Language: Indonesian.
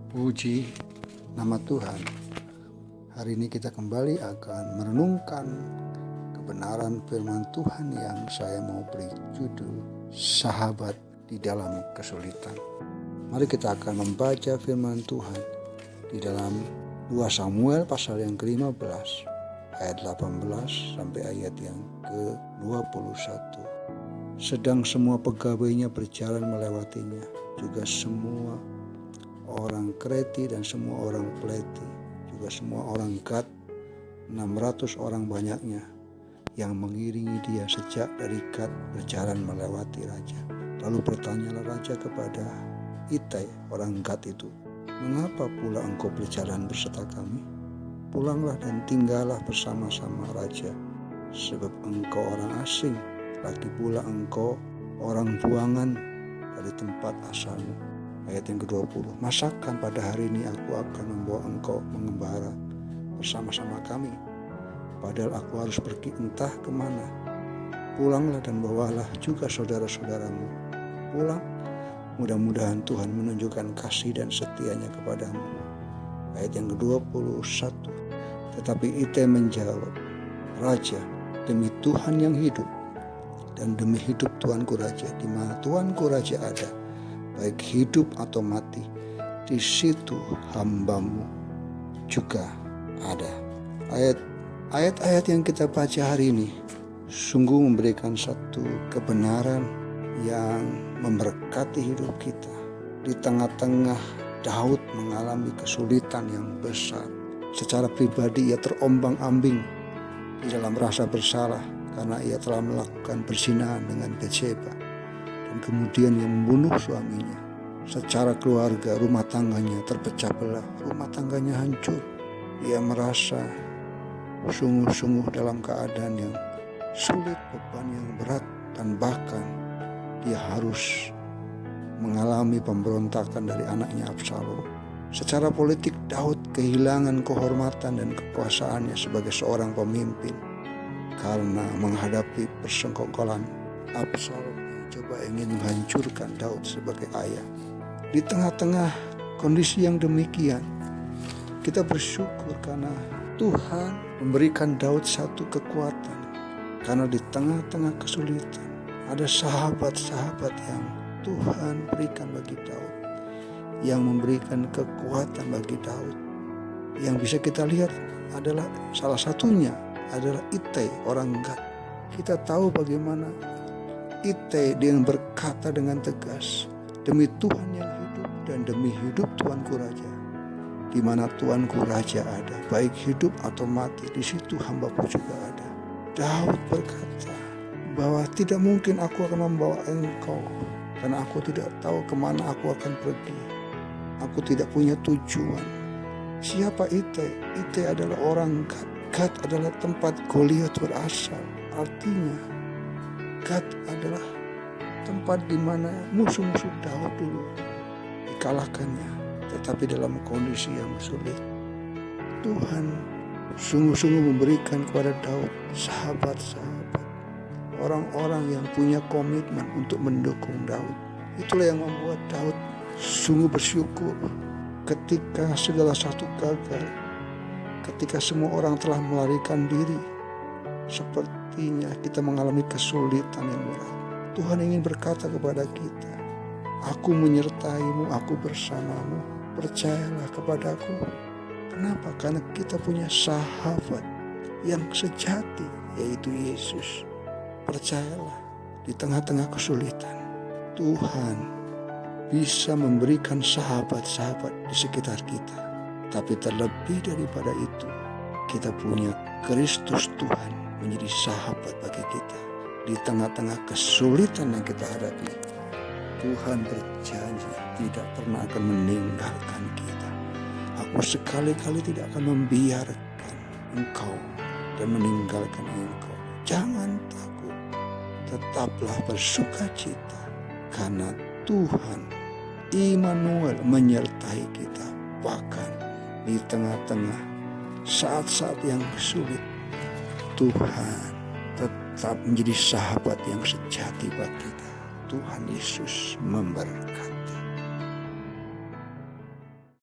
Puji nama Tuhan. Hari ini kita kembali akan merenungkan kebenaran firman Tuhan yang saya mau beri judul Sahabat di dalam Kesulitan. Mari kita akan membaca firman Tuhan di dalam 2 Samuel pasal yang ke-15 ayat 18 sampai ayat yang ke-21. Sedang semua pegawainya berjalan melewatinya, juga semua orang Kreti dan semua orang Pleti, juga semua orang Gad, 600 orang banyaknya yang mengiringi dia sejak dari Gad berjalan melewati raja. Lalu bertanyalah raja kepada Ittai orang Gad itu, "Mengapa pula engkau berjalan berserta kami? Pulanglah dan tinggallah bersama-sama raja, sebab engkau orang asing, lagi pula engkau orang buangan dari tempat asalmu." Ayat yang ke-20, "Masakan pada hari ini aku akan membawa engkau mengembara bersama-sama kami, padahal aku harus pergi entah kemana. Pulanglah dan bawalah juga saudara-saudaramu. Pulang, mudah-mudahan Tuhan menunjukkan kasih dan setianya kepadamu." Ayat yang ke-21, tetapi Ittai menjawab, "Raja, demi Tuhan yang hidup dan demi hidup tuanku raja, di mana tuanku raja ada, baik hidup atau mati, di situ hambamu juga ada." Ayat-ayat yang kita baca hari ini sungguh memberikan satu kebenaran yang memberkati hidup kita. Di tengah-tengah Daud mengalami kesulitan yang besar. Secara pribadi ia terombang-ambing di dalam rasa bersalah karena ia telah melakukan perzinahan dengan Batseba dan kemudian ia membunuh suaminya. Secara keluarga, rumah tangganya terpecah belah, rumah tangganya hancur. Ia merasa sungguh-sungguh dalam keadaan yang sulit, beban yang berat, dan bahkan dia harus mengalami pemberontakan dari anaknya Absalom. Secara politik, Daud kehilangan kehormatan dan kekuasaannya sebagai seorang pemimpin karena menghadapi persekongkolan Absalom coba ingin menghancurkan Daud sebagai ayah. Di tengah-tengah kondisi yang demikian, kita bersyukur karena Tuhan memberikan Daud satu kekuatan. Karena di tengah-tengah kesulitan ada sahabat-sahabat yang Tuhan berikan bagi Daud, yang memberikan kekuatan bagi Daud. Yang bisa kita lihat adalah salah satunya adalah Ittai orang Gad. Kita tahu bagaimana Ittai dia berkata dengan tegas, "Demi Tuhan yang hidup dan demi hidup tuanku raja, di mana tuanku raja ada, baik hidup atau mati, di situ hambaku juga ada." Daud berkata bahwa tidak mungkin aku akan membawa engkau, karena aku tidak tahu kemana aku akan pergi. Aku tidak punya tujuan. Siapa Ittai? Ittai adalah orang Gad. Gad adalah tempat Goliat berasal. Artinya Gad adalah tempat di mana musuh-musuh Daud dulu dikalahkannya, tetapi dalam kondisi yang sulit. Tuhan sungguh-sungguh memberikan kepada Daud sahabat-sahabat, orang-orang yang punya komitmen untuk mendukung Daud. Itulah yang membuat Daud sungguh bersyukur ketika segala sesuatu gagal, ketika semua orang telah melarikan diri. Sepertinya kita mengalami kesulitan yang berat. Tuhan ingin berkata kepada kita, "Aku menyertaimu, aku bersamamu, percayalah kepadaku." Kenapa? Karena kita punya sahabat yang sejati, yaitu Yesus. Percayalah, di tengah-tengah kesulitan, Tuhan bisa memberikan sahabat-sahabat di sekitar kita. Tapi terlebih daripada itu, kita punya Kristus Tuhan menjadi sahabat bagi kita. Di tengah-tengah kesulitan yang kita hadapi, Tuhan berjanji tidak pernah akan meninggalkan kita. "Aku sekali-kali tidak akan membiarkan engkau dan meninggalkan engkau. Jangan takut, tetaplah bersukacita, karena Tuhan Immanuel menyertai kita." Bahkan di tengah-tengah saat-saat yang sulit, Tuhan tetap menjadi sahabat yang sejati bagi kita. Tuhan Yesus memberkati.